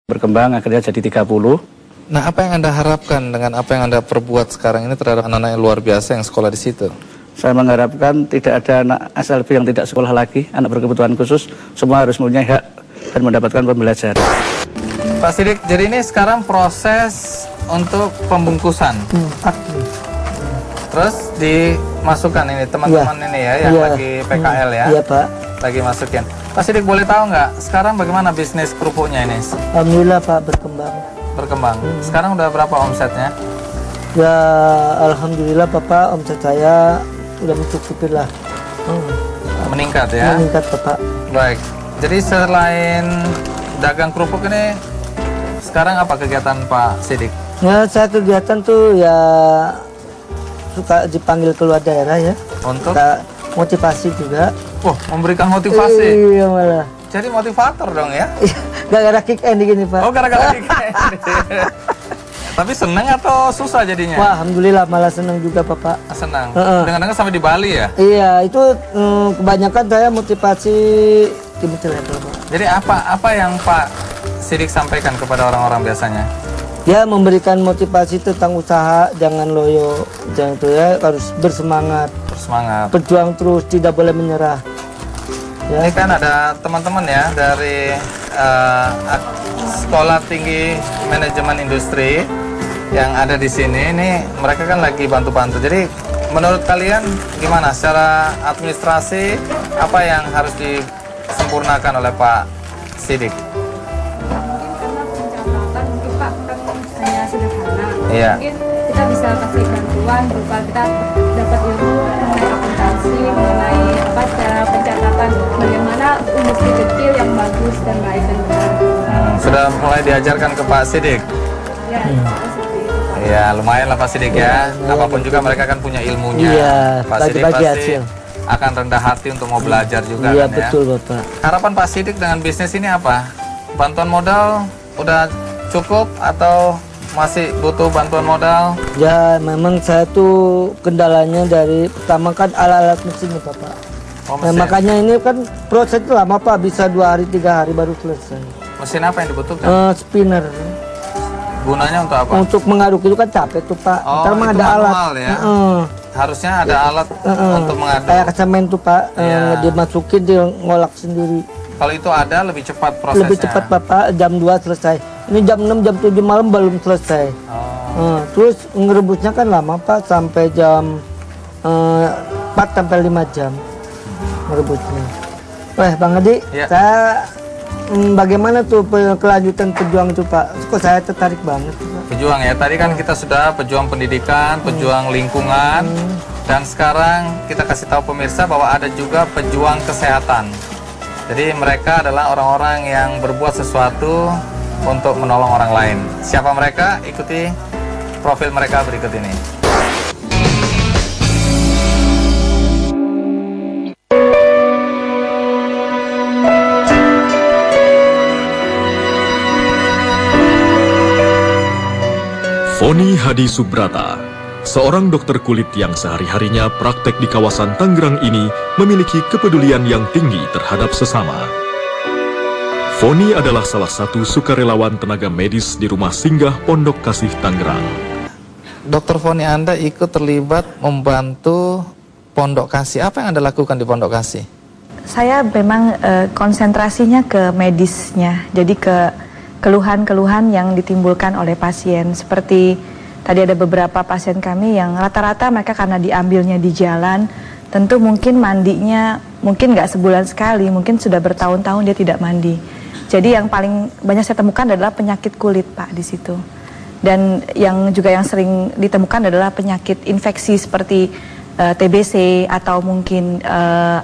berkembang akhirnya jadi 30. Nah, apa yang Anda harapkan dengan apa yang Anda perbuat sekarang ini terhadap anak-anak yang luar biasa yang sekolah di situ? Saya mengharapkan tidak ada anak SLB yang tidak sekolah lagi, anak berkebutuhan khusus, semua harus mempunyai hak dan mendapatkan pembelajaran. Pak Sidik, jadi ini sekarang proses untuk pembungkusan. Terus dimasukkan ini teman-teman ini ya, yang lagi PKL ya? Iya, Pak. Lagi masukin. Pak Sidik, boleh tahu nggak sekarang bagaimana bisnis kerupuknya ini? Alhamdulillah, Pak, berkembang. Sekarang udah berapa omsetnya? Ya, alhamdulillah, Bapak, omset saya udah mencukupi lah. Meningkat ya? Meningkat, Bapak. Baik. Jadi selain dagang kerupuk ini, sekarang apa kegiatan Pak Sidik? Ya, saya kegiatan tuh ya suka dipanggil keluar daerah ya. Untuk? Kita motivasi juga. Wah, memberikan motivasi? Iya, malah. Jadi motivator dong ya? Gara-gara kick end gini, Pak. Oh, gara-gara kick end. Tapi senang atau susah jadinya? Wah, alhamdulillah, malah senang juga, Bapak. Senang. Dengar-dengar sampai di Bali ya? Iya, itu kebanyakan saya motivasi di level, Pak. Jadi apa yang Pak Sidik sampaikan kepada orang-orang biasanya? Ya, memberikan motivasi tentang usaha, jangan loyo, jangan itu ya, harus bersemangat. Bersemangat. Berjuang terus, tidak boleh menyerah. Ya. Ini kan ada teman-teman ya dari Sekolah Tinggi Manajemen Industri yang ada di sini. Ini mereka kan lagi bantu-bantu. Jadi menurut kalian gimana secara administrasi, apa yang harus disempurnakan oleh Pak Sidik? Iya. Mungkin kita bisa kasih bantuan berupa kita dapat ilmu mengenai akuntansi, mengenai apa secara pencatatan, bagaimana industri kecil yang bagus dan baik dan benar. Sudah mulai diajarkan ke Pak Sidik? Ya, seperti itu, Pak. Iya, lumayan lah Pak Sidik ya. Apapun juga mereka kan punya ilmunya. Iya, Pak Sidik bagi-bagi pasti hasil. akan rendah hati untuk mau belajar juga Iya, kan ya. betul, Bapak. Harapan Pak Sidik dengan bisnis ini apa? Bantuan modal udah cukup atau masih butuh bantuan modal? Ya, memang saya tuh kendalanya dari pertama kan alat-alat mesinnya, Bapak. Oh, Nah, mesin. makanya ini kan proses lama, Pak, bisa 2 hari 3 hari baru selesai. Mesin apa yang dibutuhkan? Spinner. Gunanya untuk apa? Untuk mengaduk itu kan capek tuh, Pak. Oh, Ntar mah itu ada alat. manual ya? Harusnya ada alat untuk mengaduk. Kayak semen tuh, Pak. Iya. Dimasukin, dia ngolak sendiri. Kalau itu ada lebih cepat prosesnya. Lebih cepat, Bapak, jam 2 selesai. Ini jam 6, jam 7 malam belum selesai. Terus ngerebusnya kan lama, Pak, sampai jam 4 sampai 5 jam ngerebusnya. Wah, Bang Adi, Ya. saya bagaimana tuh kelanjutan pejuang itu, Pak? Kok saya tertarik banget, Pak. Pejuang ya, tadi kan kita sudah pejuang pendidikan, pejuang lingkungan, dan sekarang kita kasih tahu pemirsa bahwa ada juga pejuang kesehatan. Jadi mereka adalah orang-orang yang berbuat sesuatu untuk menolong orang lain. Siapa mereka? Ikuti profil mereka berikut ini. Foni Hadi Subrata, seorang dokter kulit yang sehari-harinya praktek di kawasan Tangerang ini memiliki kepedulian yang tinggi terhadap sesama. Foni adalah salah satu sukarelawan tenaga medis di Rumah Singgah Pondok Kasih Tangerang. Dokter Foni, Anda ikut terlibat membantu Pondok Kasih. Apa yang Anda lakukan di Pondok Kasih? Saya memang konsentrasinya ke medisnya, jadi ke keluhan-keluhan yang ditimbulkan oleh pasien. Seperti tadi ada beberapa pasien kami yang rata-rata mereka karena diambilnya di jalan, tentu mungkin mandinya mungkin nggak sebulan sekali, mungkin sudah bertahun-tahun dia tidak mandi. Jadi yang paling banyak saya temukan adalah penyakit kulit, Pak, di situ. Dan yang juga yang sering ditemukan adalah penyakit infeksi seperti TBC atau mungkin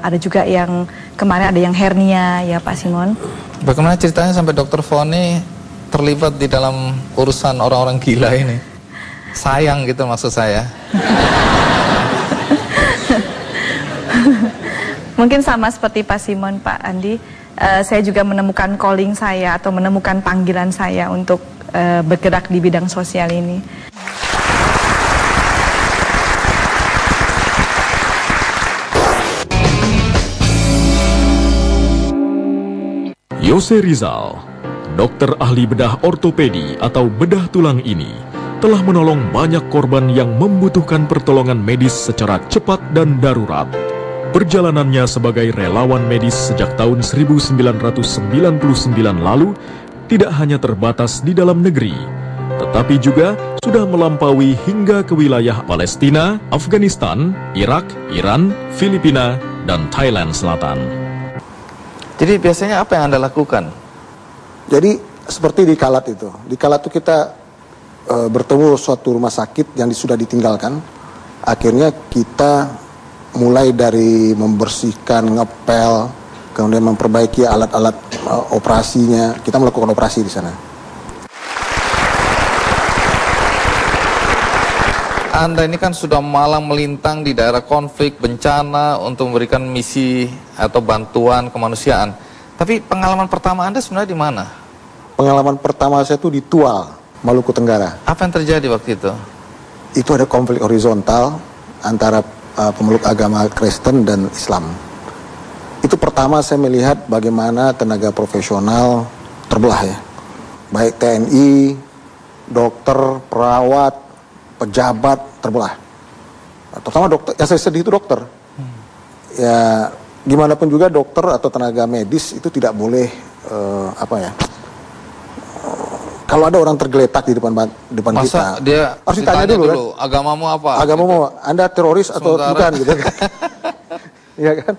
ada juga yang kemarin ada yang hernia ya, Pak Simon. Bagaimana ceritanya sampai Dokter Foni terlibat di dalam urusan orang-orang gila ini? Sayang gitu maksud saya. Mungkin sama seperti Pak Simon, Pak Andi, saya juga menemukan calling saya atau menemukan panggilan saya untuk bergerak di bidang sosial ini. Yose Rizal, dokter ahli bedah ortopedi atau bedah tulang ini telah menolong banyak korban yang membutuhkan pertolongan medis secara cepat dan darurat. Perjalanannya sebagai relawan medis sejak tahun 1999 lalu tidak hanya terbatas di dalam negeri, tetapi juga sudah melampaui hingga ke wilayah Palestina, Afghanistan, Irak, Iran, Filipina, dan Thailand Selatan. Jadi biasanya apa yang Anda lakukan? Jadi seperti di Kalat itu. Di Kalat itu kita bertemu suatu rumah sakit yang sudah ditinggalkan. Akhirnya kita mulai dari membersihkan, ngepel, kemudian memperbaiki alat-alat operasinya. Kita melakukan operasi di sana. Anda ini kan sudah malang melintang di daerah konflik, bencana untuk memberikan misi atau bantuan kemanusiaan. Tapi pengalaman pertama Anda sebenarnya di mana? Pengalaman pertama saya itu di Tual, Maluku Tenggara. Apa yang terjadi waktu itu? Itu ada konflik horizontal antara pemeluk agama Kristen dan Islam. Itu pertama saya melihat bagaimana tenaga profesional terbelah ya. Baik TNI, dokter, perawat, pejabat terbelah. Terutama dokter, yang saya sedih itu dokter. Ya gimana pun juga dokter atau tenaga medis itu tidak boleh kalau ada orang tergeletak di depan masa kita, dia harus ditanya dulu kan, agamamu apa? Agamamu, Anda teroris atau bukan gitu kan? Iya kan?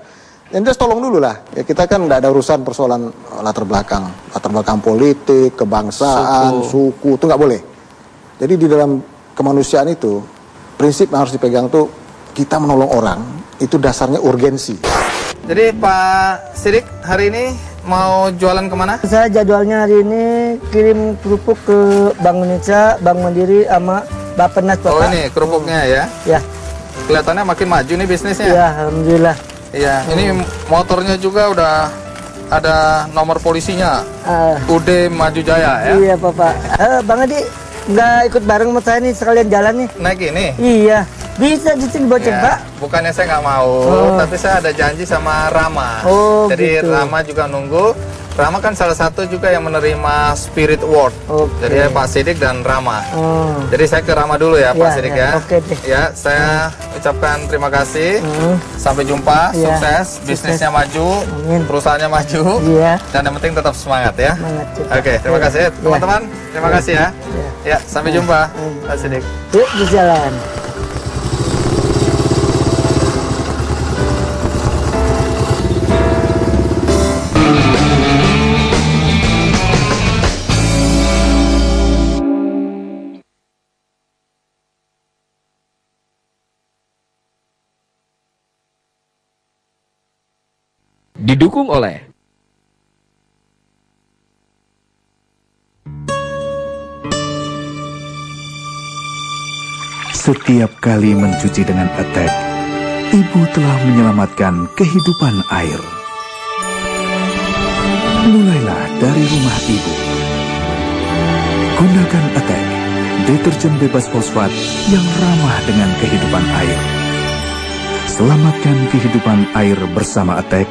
Yang jelas tolong dulu lah. Ya kita kan tidak ada urusan persoalan latar belakang politik, kebangsaan, suku itu nggak boleh. Jadi di dalam kemanusiaan itu prinsip yang harus dipegang tuh kita menolong orang itu dasarnya urgensi. Jadi Pak Sidik hari ini mau jualan kemana? Saya jadwalnya hari ini kirim kerupuk ke Bank Indonesia, Bank Mandiri, sama Bappenas Bapak. Oh ini kerupuknya ya? Ya. Kelihatannya makin maju nih bisnisnya. Ya, alhamdulillah. Iya, ini motornya juga udah ada nomor polisinya. UD Maju Jaya ya? Iya Bapak. Bang Adi nggak ikut bareng sama saya nih sekalian jalan nih? Naik ini? Iya. Bisa di sini boceng ya, Pak? Bukannya saya nggak mau, tapi saya ada janji sama Rama. Jadi gitu. Rama juga nunggu. Rama kan salah satu juga yang menerima Spirit Award. Jadi Pak Sidik dan Rama. Jadi saya ke Rama dulu ya, Pak Sidik ya. Ya, saya ucapkan terima kasih. Sampai jumpa, sukses, bisnisnya maju, perusahaannya maju, dan yang penting tetap semangat ya. Oke, terima kasih teman-teman. Terima kasih ya. Ya, sampai jumpa, Pak Sidik. Yuk, di jalan. Didukung oleh setiap kali mencuci dengan Attack, ibu telah menyelamatkan kehidupan air. Mulailah dari rumah ibu. Gunakan Attack, deterjen bebas fosfat yang ramah dengan kehidupan air. Selamatkan kehidupan air bersama Attack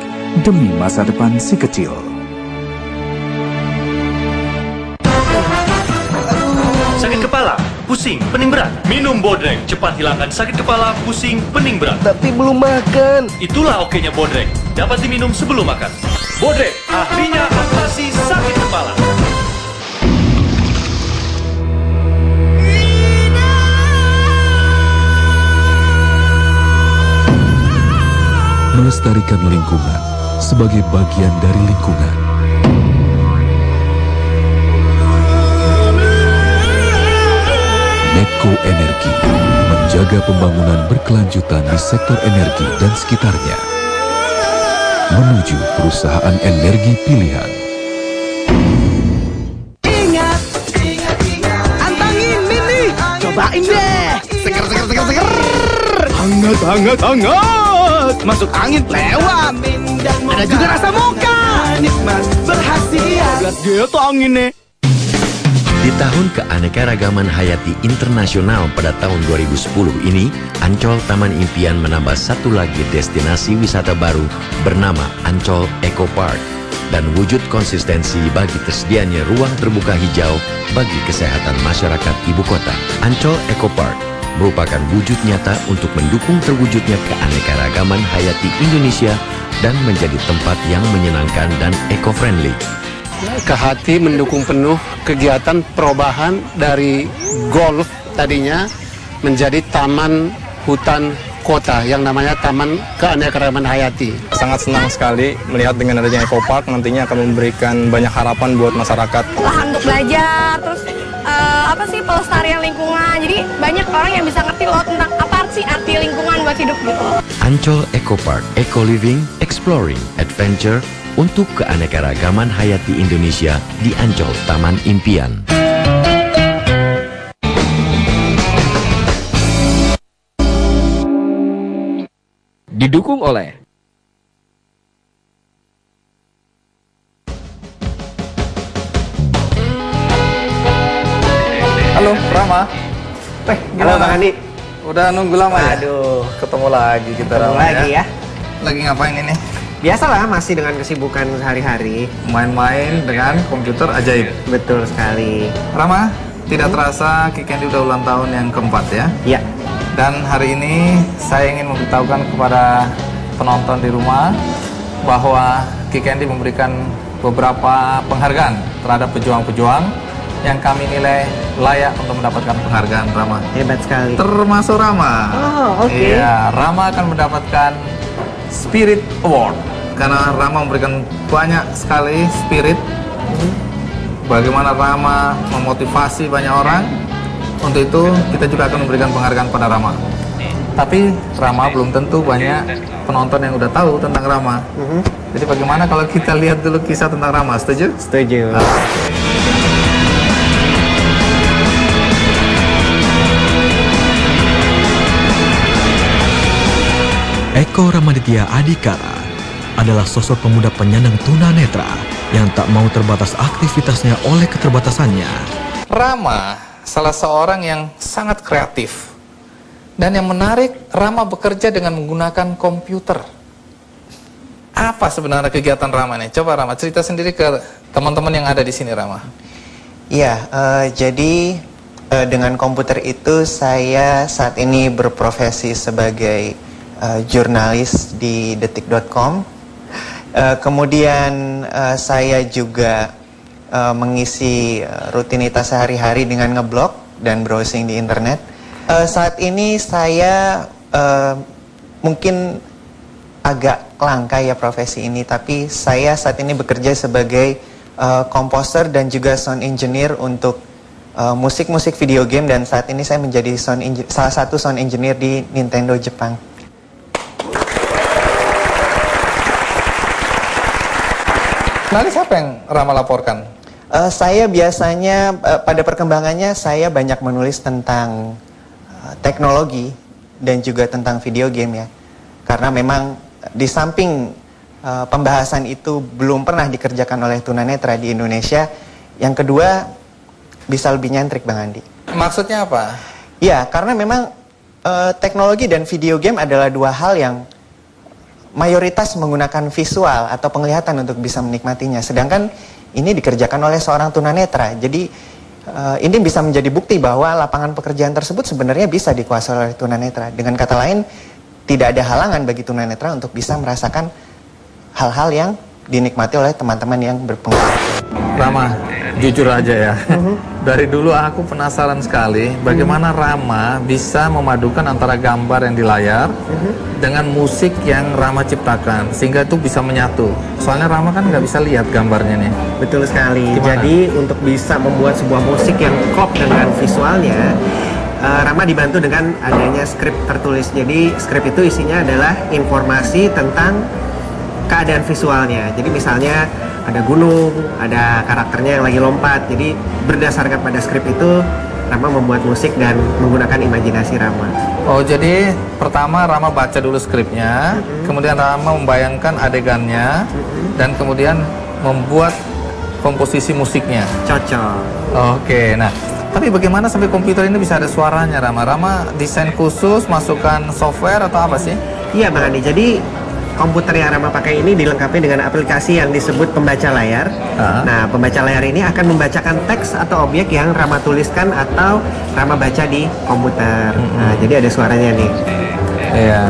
demi masa depan si kecil. Sakit kepala, pusing, pening berat. Minum Bodrek, cepat hilangkan sakit kepala, pusing, pening berat. Tapi belum makan. Itulah okenya Bodrek. Dapat diminum sebelum makan. Bodrek, ahlinya atasi sakit kepala. Melestarikan lingkungan sebagai bagian dari lingkungan. Medco Energi menjaga pembangunan berkelanjutan di sektor energi dan sekitarnya menuju perusahaan energi pilihan. Ingat, antangin Mini. Cobain deh. Seger. Hangat. Masuk angin lewat. Ada juga rasa mocha. Nikmat berhasiat. Gitu anginnya. Di tahun keanekaragaman hayati internasional pada tahun 2010 ini, Ancol Taman Impian menambah satu lagi destinasi wisata baru bernama Ancol Eco Park. dan wujud konsistensi bagi tersedianya ruang terbuka hijau bagi kesehatan masyarakat ibu kota. Ancol Eco Park merupakan wujud nyata untuk mendukung terwujudnya keanekaragaman hayati Indonesia dan menjadi tempat yang menyenangkan dan eco-friendly. Ke hati mendukung penuh kegiatan perubahan dari golf tadinya menjadi taman hutan kota yang namanya Taman Keanekaragaman Hayati. Sangat senang sekali melihat dengan adanya Eco Park nantinya akan memberikan banyak harapan buat masyarakat. Lahan untuk belajar, terus pelestarian lingkungan. Jadi banyak orang yang bisa ngerti loh tentang apa sih arti lingkungan buat hidup gitu. Ancol Eco Park, Eco Living, Exploring, Adventure untuk keanekaragaman hayati Indonesia di Ancol Taman Impian. Didukung oleh Halo, Rama. Halo Bang Andi. Udah nunggu lama ya? Aduh, ketemu lagi kita ketemu Rama lagi ya. Lagi ngapain ini? Biasalah, masih dengan kesibukan sehari-hari. Main-main dengan komputer ajaib. Betul sekali. Rama, tidak terasa Ki Candy udah ulang tahun yang keempat ya? Iya. Dan hari ini saya ingin memberitahukan kepada penonton di rumah bahwa Ki Candy memberikan beberapa penghargaan terhadap pejuang-pejuang yang kami nilai layak untuk mendapatkan penghargaan, Rama. Hebat sekali. Termasuk Rama. Oh, oke. Iya, Rama akan mendapatkan Spirit Award karena Rama memberikan banyak sekali spirit. Bagaimana Rama memotivasi banyak orang. Untuk itu kita juga akan memberikan penghargaan pada Rama. Tapi Rama belum tentu banyak penonton yang udah tahu tentang Rama. Jadi bagaimana kalau kita lihat dulu kisah tentang Rama? Setuju? Setuju. Eko Ramaditya Adhikara adalah sosok pemuda penyandang tunanetra yang tak mau terbatas aktivitasnya oleh keterbatasannya. Rama salah seorang yang sangat kreatif. Dan yang menarik, Rama bekerja dengan menggunakan komputer. Apa sebenarnya kegiatan Rama nih? Coba Rama cerita sendiri ke teman-teman yang ada di sini, Rama. Iya, jadi dengan komputer itu saya saat ini berprofesi sebagai jurnalis di detik.com. Kemudian saya juga mengisi rutinitas sehari-hari dengan ngeblog dan browsing di internet. Saat ini saya mungkin agak langka ya profesi ini, tapi saya saat ini bekerja sebagai komposer dan juga sound engineer untuk musik-musik video game, dan saat ini saya menjadi salah satu sound engineer di Nintendo Jepang. Nanti siapa yang Rama laporkan? Saya biasanya pada perkembangannya saya banyak menulis tentang teknologi dan juga tentang video game ya. Karena memang di samping pembahasan itu belum pernah dikerjakan oleh tunanetra di Indonesia. Yang kedua, bisa lebih nyentrik Bang Andi. Maksudnya apa? Ya, karena memang teknologi dan video game adalah dua hal yang mayoritas menggunakan visual atau penglihatan untuk bisa menikmatinya. Sedangkan ini dikerjakan oleh seorang tunanetra. Jadi ini bisa menjadi bukti bahwa lapangan pekerjaan tersebut sebenarnya bisa dikuasai oleh tunanetra. Dengan kata lain, tidak ada halangan bagi tunanetra untuk bisa merasakan hal-hal yang dinikmati oleh teman-teman yang berpenghasilan. Rama, jujur aja ya. Dari dulu aku penasaran sekali bagaimana Rama bisa memadukan antara gambar yang di layar dengan musik yang Rama ciptakan sehingga itu bisa menyatu. Soalnya Rama kan nggak bisa lihat gambarnya nih. Betul sekali. Gimana? Jadi untuk bisa membuat sebuah musik yang klop dengan visualnya, Rama dibantu dengan adanya skrip tertulis. Jadi skrip itu isinya adalah informasi tentang keadaan visualnya. Jadi misalnya ada gunung, ada karakternya yang lagi lompat. Jadi berdasarkan pada skrip itu, Rama membuat musik dan menggunakan imajinasi Rama. Oh, jadi pertama Rama baca dulu skripnya, kemudian Rama membayangkan adegannya, dan kemudian membuat komposisi musiknya. Cocok. Oke, nah tapi bagaimana sampai komputer ini bisa ada suaranya, Rama? Rama desain khusus, masukkan software atau apa sih? Iya Bang Andi, jadi komputer yang Rama pakai ini dilengkapi dengan aplikasi yang disebut pembaca layar. Nah, pembaca layar ini akan membacakan teks atau objek yang Rama tuliskan atau Rama baca di komputer. Nah, jadi ada suaranya nih. Iya.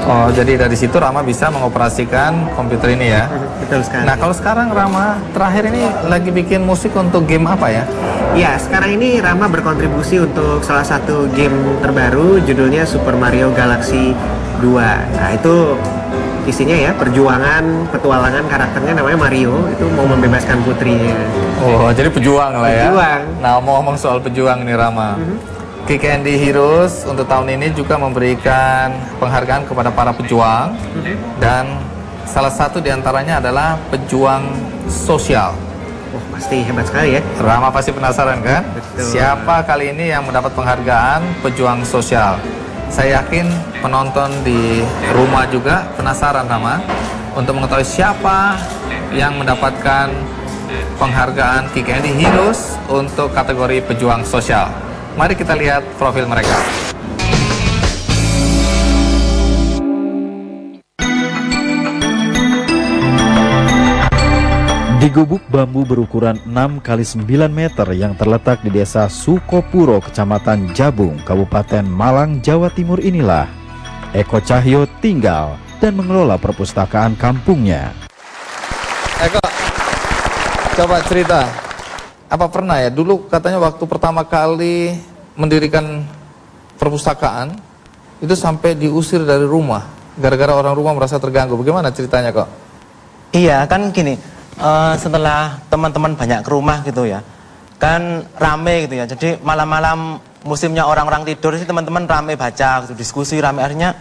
Oh, jadi dari situ Rama bisa mengoperasikan komputer ini ya? Betul sekali. Nah, kalau sekarang Rama terakhir ini lagi bikin musik untuk game apa ya? Ya, sekarang ini Rama berkontribusi untuk salah satu game terbaru, judulnya Super Mario Galaxy 2. Nah, itu isinya ya, perjuangan, petualangan karakternya namanya Mario, itu mau membebaskan putrinya. Oh, jadi pejuang lah ya? Pejuang. Nah, mau ngomong soal pejuang nih Rama. Kick Andy Heroes untuk tahun ini juga memberikan penghargaan kepada para pejuang dan salah satu diantaranya adalah pejuang sosial. Oh, pasti hebat sekali ya. Rama pasti penasaran kan? Betul. Siapa kali ini yang mendapat penghargaan pejuang sosial? Saya yakin penonton di rumah juga penasaran Rama untuk mengetahui siapa yang mendapatkan penghargaan Kick Andy Heroes untuk kategori pejuang sosial. Mari kita lihat profil mereka. Di gubuk bambu berukuran 6 x 9 meter yang terletak di desa Sukopuro, Kecamatan Jabung, Kabupaten Malang, Jawa Timur inilah Eko Cahyo tinggal dan mengelola perpustakaan kampungnya. Eko, coba cerita. Apa pernah ya, dulu katanya waktu pertama kali mendirikan perpustakaan itu sampai diusir dari rumah gara-gara orang rumah merasa terganggu. Bagaimana ceritanya kok? Iya kan gini, setelah teman-teman banyak ke rumah gitu ya, kan rame gitu ya. Jadi malam-malam musimnya orang-orang tidur sih teman-teman rame baca, gitu, diskusi rame. Akhirnya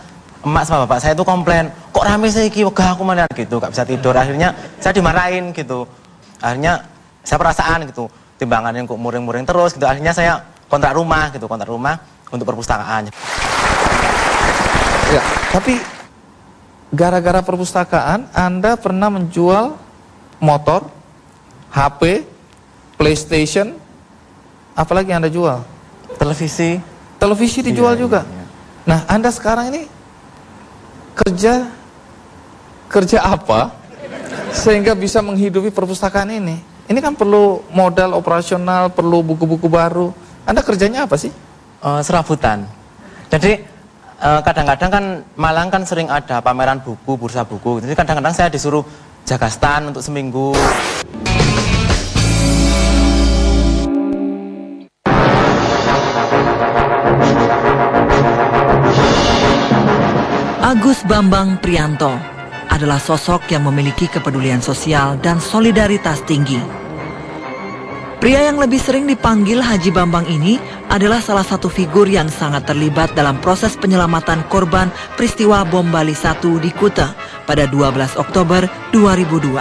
emak sama bapak saya itu komplain, kok rame sih iki, wegah aku mana gitu, gak bisa tidur. Akhirnya saya dimarahin gitu. Akhirnya saya perasaan gitu, timbangannya kok muring-muring terus gitu. Akhirnya saya kontrak rumah gitu, kontrak rumah untuk perpustakaan. Ya, tapi gara-gara perpustakaan Anda pernah menjual motor, HP, PlayStation, apalagi Anda jual? Televisi. Televisi dijual juga. Nah, Anda sekarang ini kerja apa sehingga bisa menghidupi perpustakaan ini? Ini kan perlu modal operasional, perlu buku-buku baru. Anda kerjanya apa sih? Serabutan. Jadi kadang-kadang kan Malang kan sering ada pameran buku, bursa buku. Jadi kadang-kadang saya disuruh jaga stand untuk seminggu. Agus Bambang Prianto adalah sosok yang memiliki kepedulian sosial dan solidaritas tinggi. Pria yang lebih sering dipanggil Haji Bambang ini adalah salah satu figur yang sangat terlibat dalam proses penyelamatan korban peristiwa bom Bali 1 di Kuta pada 12 Oktober 2002.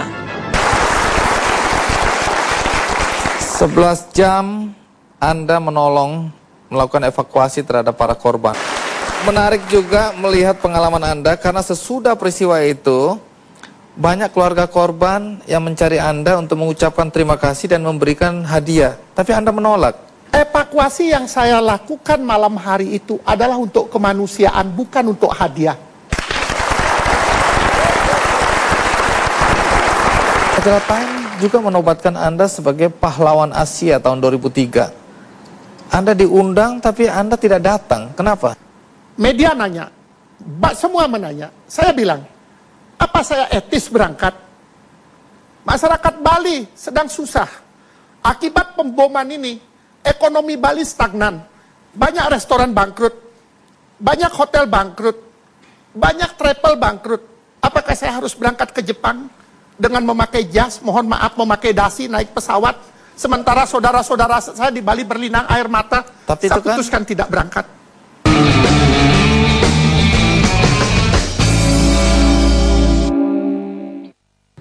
11 jam Anda melakukan evakuasi terhadap para korban. Menarik juga melihat pengalaman Anda karena sesudah peristiwa itu banyak keluarga korban yang mencari Anda untuk mengucapkan terima kasih dan memberikan hadiah. Tapi Anda menolak. Evakuasi yang saya lakukan malam hari itu adalah untuk kemanusiaan, bukan untuk hadiah. Majalah Time juga menobatkan Anda sebagai pahlawan Asia tahun 2003. Anda diundang tapi Anda tidak datang. Kenapa? Media nanya, semua menanya. Saya bilang, apa saya etis berangkat? Masyarakat Bali sedang susah. Akibat pemboman ini, ekonomi Bali stagnan. Banyak restoran bangkrut, banyak hotel bangkrut, banyak travel bangkrut. Apakah saya harus berangkat ke Jepang dengan memakai jas, mohon maaf memakai dasi, naik pesawat, sementara saudara-saudara saya di Bali berlinang air mata? Tapi saya putuskan tidak berangkat.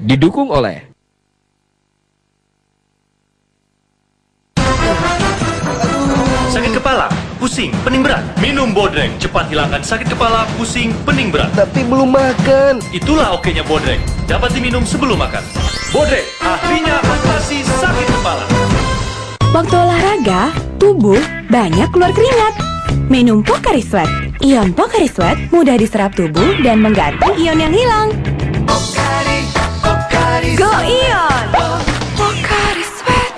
Didukung oleh sakit kepala, pusing, pening berat. Minum Bodrek, cepat hilangkan sakit kepala, pusing, pening berat. Tapi belum makan. Itulah okenya Bodrek. Dapat diminum sebelum makan. Bodrek, ahlinya atasi sakit kepala. Waktu olahraga, tubuh banyak keluar keringat. Minum Pocari Sweat, Ion Pocari Sweat mudah diserap tubuh dan mengganti ion yang hilang. Go Ion! Pocari Sweat.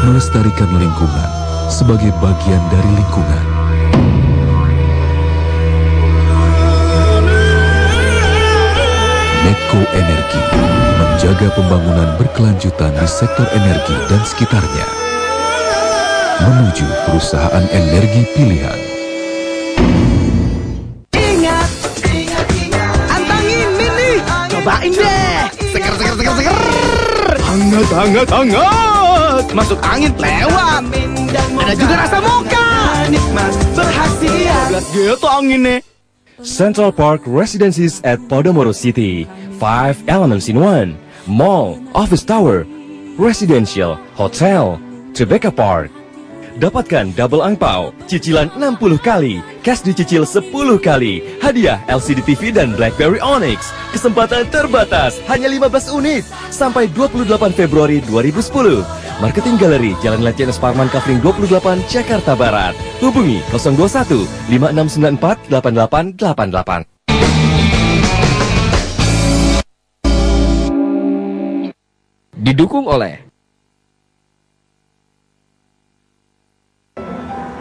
Melestarikan lingkungan sebagai bagian dari lingkungan. Medco Energi menjaga pembangunan berkelanjutan di sektor energi dan sekitarnya menuju perusahaan energi pilihan. Ingat, antangin Mini. Cobain deh. Seger. Hangat. Masuk angin lewat. Ada juga rasa mocha. Nikmat berhasil. Gitu anginnya. Central Park Residences at Podomoro City. 5 elements in one. Mall, office tower, residential, hotel, Tribeca Park. Dapatkan double angpau, cicilan 60 kali, cash dicicil 10 kali, hadiah LCD TV dan BlackBerry Onyx. Kesempatan terbatas, hanya 15 unit, sampai 28 Februari 2010. Marketing Galeri, Jalan Lecen Parman Kafling 28, Jakarta Barat. Hubungi 021 5694 8888. Didukung oleh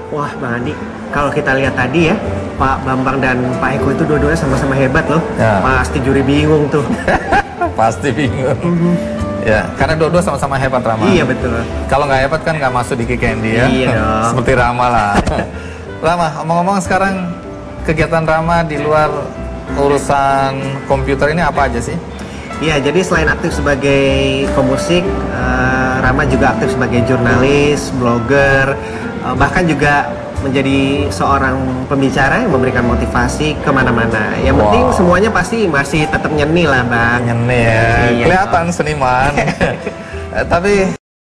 Wah, Bang Andi, kalau kita lihat tadi ya, Pak Bambang dan Pak Eko itu dua-duanya sama-sama hebat loh. Ya. Pasti juri bingung tuh. Pasti bingung. Ya, karena dua-dua sama-sama hebat, Rama. Iya, betul. Kalau nggak hebat kan nggak masuk di Kikendi ya. Iya dong. Seperti Rama lah. Rama, omong-omong sekarang kegiatan Rama di luar urusan komputer ini apa aja sih? Iya, jadi selain aktif sebagai pemusik, Rama juga aktif sebagai jurnalis, blogger, bahkan juga menjadi seorang pembicara yang memberikan motivasi kemana-mana. Yang penting semuanya pasti masih tetap nyeni lah, Bang. Nyeni ya, iya, kelihatan seniman. Tapi